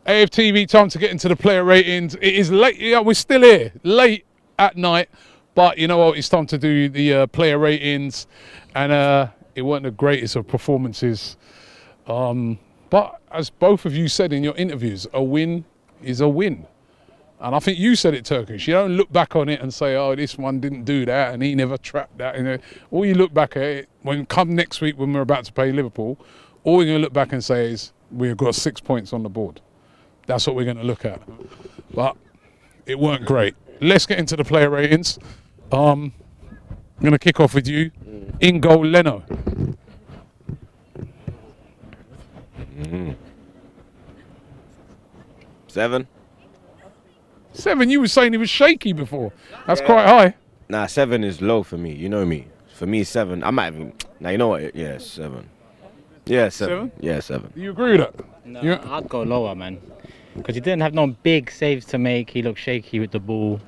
AFTV, time to get into the player ratings. It is late. Yeah, we're still here, late at night. But you know what? It's time to do the player ratings, and it weren't the greatest of performances. But as both of you said in your interviews, a win is a win. And I think you said it, Turkish. You don't look back on it and say, oh, this one didn't do that and he never trapped that. You know, all you look back at it, when come next week when we're about to play Liverpool, all we're going to look back and say is, we've got 6 points on the board. That's what we're going to look at. But it weren't great. Let's get into the player ratings. I'm going to kick off with you. In goal, Leno. 7. 7? You were saying he was shaky before. That's quite high. Nah, 7 is low for me. You know me. For me, 7. I might even... Now, you know what? Yeah, 7. Yeah, 7. Yeah, 7. Do you agree with that? No, I'd go lower, man. Because he didn't have no big saves to make. He looked shaky with the ball.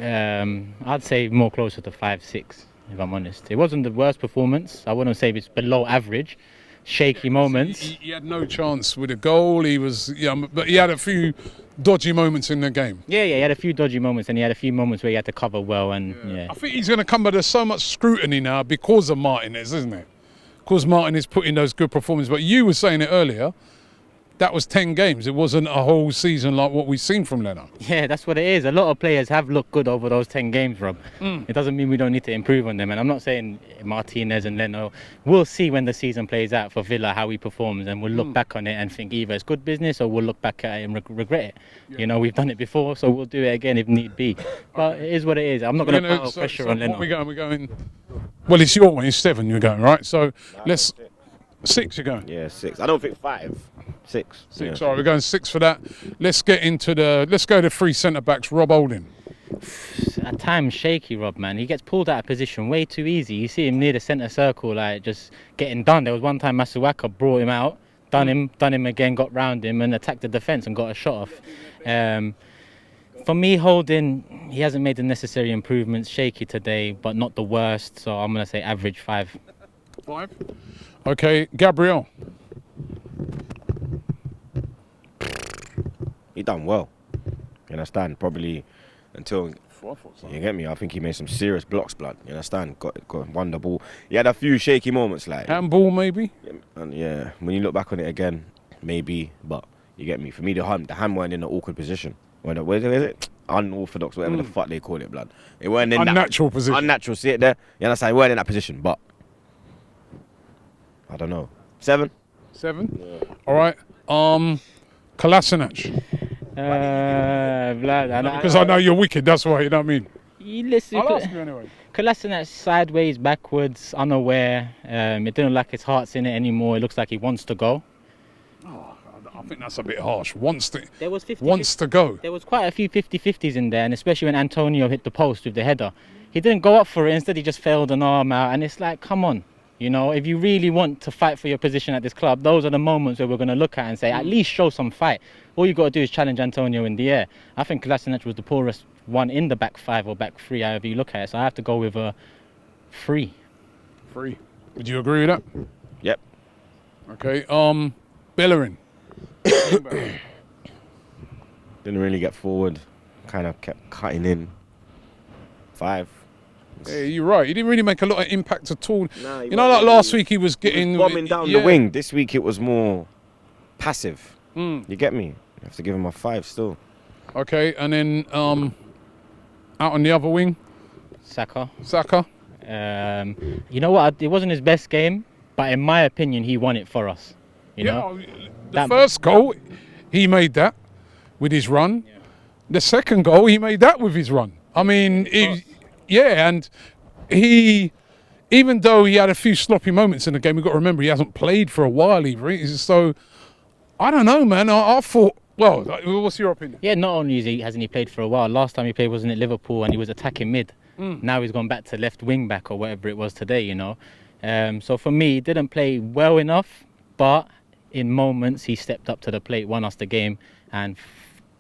I'd say more closer to 5, 6, if I'm honest. It wasn't the worst performance. I wouldn't say it's below average. Shaky moments. He had no chance with a goal. He was, but he had a few dodgy moments in the game. Yeah, he had a few dodgy moments, and he had a few moments where he had to cover well. And I think he's going to come, but there's so much scrutiny now because of Martinez, isn't it? Because Martinez put in those good performances. But you were saying it earlier. That was 10 games. It wasn't a whole season like what we've seen from Leno. Yeah, that's what it is. A lot of players have looked good over those 10 games, Rob. It doesn't mean we don't need to improve on them. And I'm not saying Martinez and Leno. We'll see when the season plays out for Villa how he performs, and we'll look back on it and think either it's good business or we'll look back at it and regret it. Yeah. You know, we've done it before, so we'll do it again if need be. But it is what it is. I'm not going to put pressure on Leno. We're going. Well, it's your one. It's 7 you're going, right? So let's... 6 you're going? Yeah, 6. I don't think 5. 6. 6. All right, we're going 6 for that. Let's get into let's go to 3 centre-backs. Rob Holding. At times shaky, Rob, man. He gets pulled out of position way too easy. You see him near the centre circle, like just getting done. There was one time Masuaka brought him out, done him again, got round him and attacked the defence and got a shot off. For me, Holding, he hasn't made the necessary improvements. Shaky today, but not the worst. So I'm going to say average 5. 5? Okay, Gabriel. He done well. You understand? Probably until you get me. I think he made some serious blocks, blood. You understand? Won the ball. He had a few shaky moments, like handball, maybe. And yeah, when you look back on it again, maybe. But you get me. For me, the hand weren't in an awkward position. Where is it? Unorthodox, whatever the fuck they call it, blood. It weren't in unnatural position. Unnatural. See it there? You understand? It weren't in that position, but. I don't know. 7? 7? Yeah. All right. Kolasinac. Because I know you're wicked, that's why, you know what I mean? I'll ask you anyway. Kolasinac sideways, backwards, unaware. It didn't look like his heart's in it anymore. It looks like he wants to go. Oh, I think that's a bit harsh. Wants to go. There was quite a few 50-50s in there, and especially when Antonio hit the post with the header. He didn't go up for it. Instead, he just failed an arm out, and it's like, come on. You know, if you really want to fight for your position at this club, those are the moments where we're going to look at and say, at least show some fight. All you got to do is challenge Antonio in the air. I think Kolasinac was the poorest one in the back 5 or back 3, however you look at it. So I have to go with a 3. 3. Would you agree with that? Yep. Okay. Bellerin. Didn't really get forward. Kind of kept cutting in. 5. Yeah, you're right. He didn't really make a lot of impact at all. Nah, you know, like last week he was getting... bombing down the wing. This week it was more passive. You get me? You have to give him a 5 still. Okay, and then out on the other wing? Saka. You know what? It wasn't his best game, but in my opinion, he won it for us. You know? The first goal, he made that with his run. Yeah. The second goal, he made that with his run. I mean... and even though he had a few sloppy moments in the game, we've got to remember he hasn't played for a while either. So, I don't know, man. I thought, well, what's your opinion? Yeah, not only hasn't he played for a while, last time he played wasn't at Liverpool and he was attacking mid. Now he's gone back to left wing back or whatever it was today, you know. So for me, he didn't play well enough, but in moments he stepped up to the plate, won us the game. And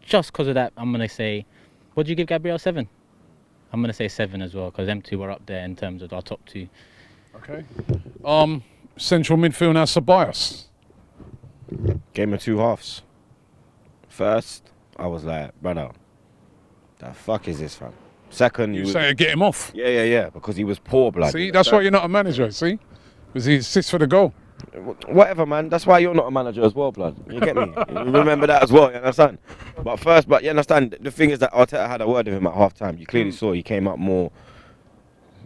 just because of that, I'm going to say, what do you give Gabriel? 7? I'm going to say 7 as well, because them two were up there in terms of our top 2. Okay. Central midfield now, Ceballos. Game of 2 halves. First, I was like, brother, the fuck is this, fam? Second, You say get him off. yeah, because he was poor, blood. See, that's why you're not a manager. See, because he assists for the goal. Whatever, man. That's why you're not a manager as well, blood. You get me? You remember that as well, you understand? But you understand, the thing is that Arteta had a word with him at half time. You clearly saw he came up more,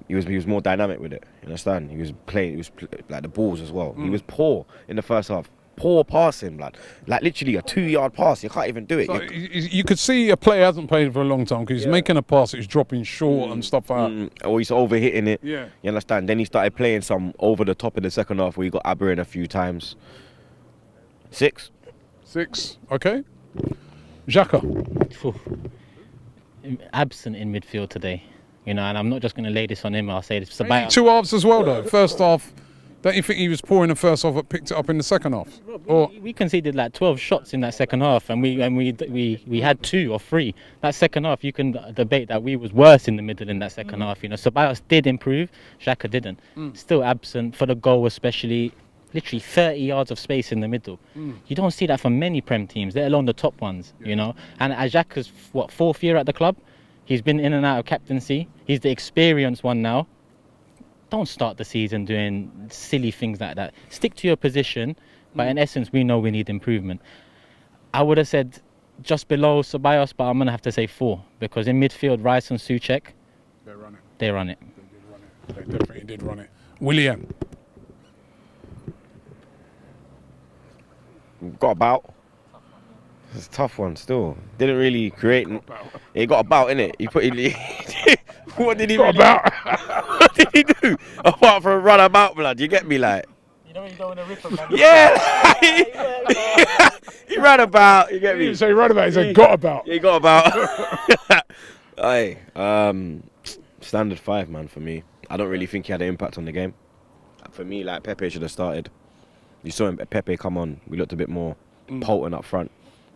he was more dynamic with it, you understand? He was playing, like the balls as well. He was poor in the first half. Poor passing, blood. Like literally a 2-yard pass, you can't even do it. So you could see a player hasn't played for a long time because he's making a pass, it's dropping short and stuff like that. Or he's overhitting it. Yeah. You understand? Then he started playing some over the top in the second half where he got Aber in a few times. 6. 6, okay. Xhaka. Absent in midfield today, you know, and I'm not just going to lay this on him. I'll say this. Maybe 2 halves as well, though. First half, don't you think he was poor in the first half but picked it up in the second half? Or We conceded like 12 shots in that second half, and we had 2 or 3. That second half, you can debate that we was worse in the middle in that second half. You know, Ceballos did improve, Xhaka didn't. Still absent for the goal, especially. Literally 30 yards of space in the middle. You don't see that from many Prem teams, let alone the top ones. You know, and Xhaka's 4th year at the club. He's been in and out of captaincy. He's the experienced one now. Don't start the season doing silly things like that. Stick to your position, but in essence, we know we need improvement. I would have said just below Ceballos, but I'm going to have to say 4, because in midfield, Rice and Souček, they run it. they run it. They definitely did run it. Willian. Got about. It's a tough one still. Didn't really create. He got about, innit? He put. What did he Got about. What did he do? Apart from run about, blood. You get me, like. You know when you don't want to rip him, man. Yeah. He ran about. You get He me? didn't say run about, he said got about. He got about. Hey, standard 5, man, for me. I don't really think he had an impact on the game. For me, like Pepe should have started. You saw him, Pepe come on. We looked a bit more potent up front.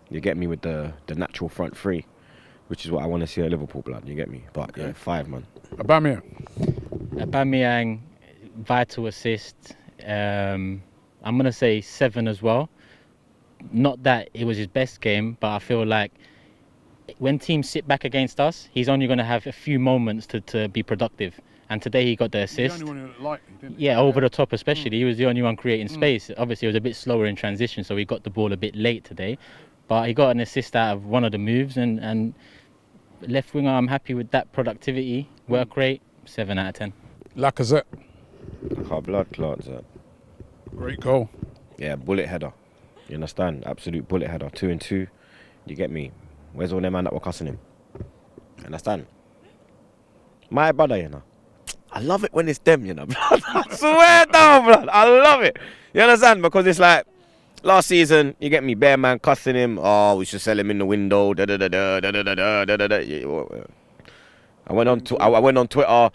You get me with the natural front 3, which is what I want to see at Liverpool, blood. You get me? But yeah, 5, man. Aubameyang, vital assist. I'm going to say 7 as well. Not that it was his best game, but I feel like when teams sit back against us, he's only going to have a few moments to be productive. And today he got the assist. The only one who liked him, didn't he? Yeah, over the top especially. He was the only one creating space. Obviously, he was a bit slower in transition, so he got the ball a bit late today. But he got an assist out of one of the moves, and left winger, I'm happy with that productivity, work rate, 7 out of 10. Lacazette. Our blood clots. Great goal. Yeah, bullet header. You understand? Absolute bullet header. 2 and 2. You get me? Where's all them man that were cussing him? Understand? My brother, you know. I love it when it's them, you know, blood. I swear down, blood. I love it. You understand? Because it's like, last season, you get me, Bear Man cussing him. Oh, we should sell him in the window. Da da da da da da da da da da. I went on Twitter,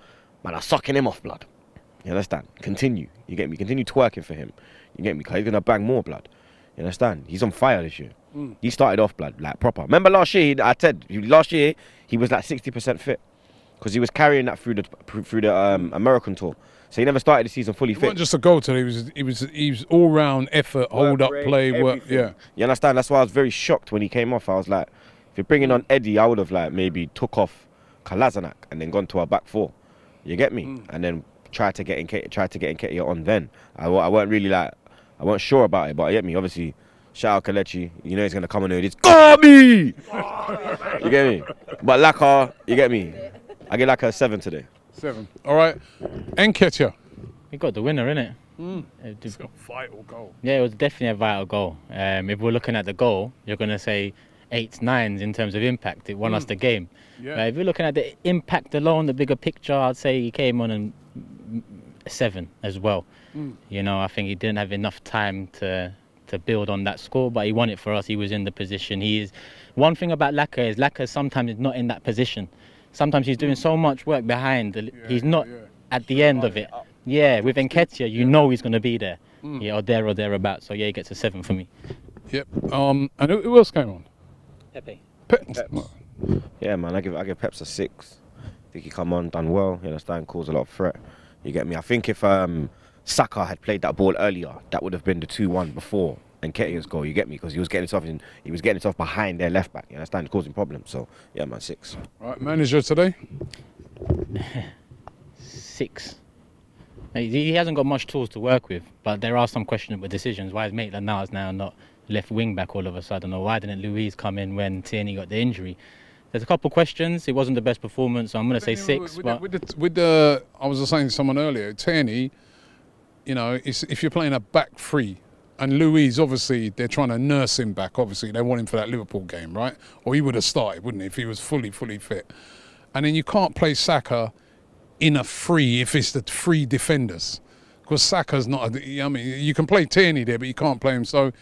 man, I'm sucking him off, blood. You understand? Continue. You get me? Continue twerking for him. You get me? Because he's going to bang more, blood. You understand? He's on fire this year. He started off, blood, like proper. Remember last year, last year, he was like 60% fit. Because he was carrying that through the American tour. So he never started the season fully It fit. wasn't just a goal today, he was all round effort, hold up, play, work, yeah. You understand? That's why I was very shocked when he came off. I was like, if you're bringing on Eddie, I would have like maybe took off Kolasinac and then gone to our back 4. You get me? And then tried to get Nketiah on then. I weren't really like, I weren't sure about it, but you get me? Obviously, shout out Kelechi. You know he's going to come on here. It's Garbie! You get me? But Laka, you get me? I get like a 7 today. 7. All right. Nketiah. He got the winner, innit? It's got a vital goal. Yeah, it was definitely a vital goal. If we're looking at the goal, you're going to say 8s, 9s in terms of impact. It won us the game. Yeah. If you're looking at the impact alone, the bigger picture, I'd say he came on and 7 as well. You know, I think he didn't have enough time to build on that score, but he won it for us. He was in the position. One thing about Laka is sometimes not in that position. Sometimes he's doing so much work behind. He's not at the end of it. Yeah, with Nketiah, you know he's going to be there. Yeah, or thereabouts. So yeah, he gets a 7 for me. Yep. And who else came on? Pepe. Yeah, man, I give Peps a 6. I think he come on, done well. You understand, caused a lot of threat. You get me? I think if Saka had played that ball earlier, that would have been the 2-1 before Nketiah's goal. You get me? Because he was getting himself behind their left back. You understand? Causing problems. So yeah, man, 6. Right, manager today. 6. He hasn't got much tools to work with, but there are some questionable decisions. Why is Maitland-Niles now not left wing back all of a sudden? Or why didn't Luiz come in when Tierney got the injury? There's a couple of questions. It wasn't the best performance, so I'm going to say 6. I was just saying to someone earlier, Tierney, you know, if you're playing a back three, and Luiz, obviously, they're trying to nurse him back. Obviously, they want him for that Liverpool game, right? Or he would have started, wouldn't he, if he was fully fit? And then you can't play Saka in a free if it's the 3 defenders, because Saka's not. I mean, you can play Tierney there, but you can't play him. So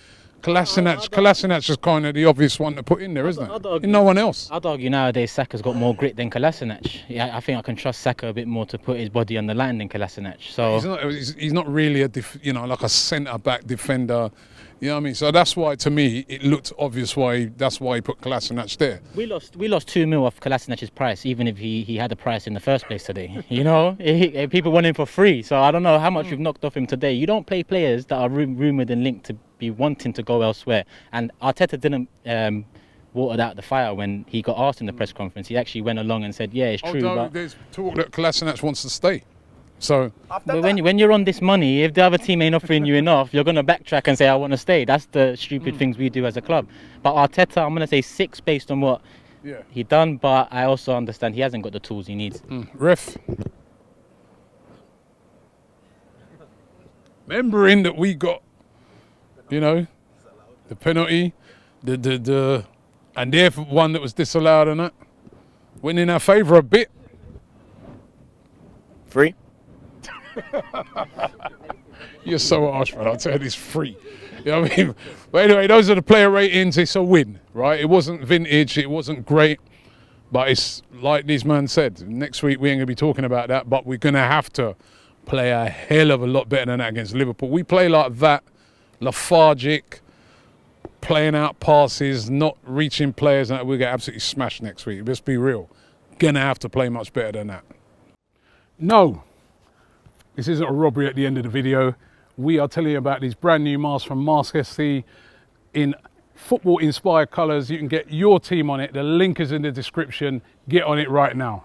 Kolasinac is kind of the obvious one to put in there, isn't it? No one else. I'd argue nowadays Saka's got more grit than Kolasinac. Yeah, I think I can trust Saka a bit more to put his body on the line than Kolasinac. So he's not really like a centre back defender. You know what I mean? So that's why, to me, it looked obvious that's why he put Kolasinac there. We lost 2 mil off Kolasinac's price, even if he had a price in the first place today. You know, people want him for free. So I don't know how much we've knocked off him today. You don't play players that are rumoured and linked to be wanting to go elsewhere. And Arteta didn't watered out the fire when he got asked in the press conference. He actually went along and said, yeah, it's true. But there's talk that Kolasinac wants to stay. So, but when you're on this money, if the other team ain't offering you enough, you're going to backtrack and say, I want to stay. That's the stupid things we do as a club. But Arteta, I'm going to say 6 based on what he done, but I also understand he hasn't got the tools he needs. Ref. Remembering that we got, you know, the penalty, and the one that was disallowed and that, went in our favour a bit. 3. You're so harsh, man. I'll tell you, it's 3. You know what I mean? But anyway, those are the player ratings. It's a win, right? It wasn't vintage. It wasn't great. But it's like this man said, next week we ain't going to be talking about that, but we're going to have to play a hell of a lot better than that against Liverpool. We play like that, lethargic, playing out passes, not reaching players, and we'll get absolutely smashed next week. Let's be real. Going to have to play much better than that. No, this isn't a robbery at the end of the video. We are telling you about these brand new masks from Mask SC in football-inspired colours. You can get your team on it. The link is in the description. Get on it right now.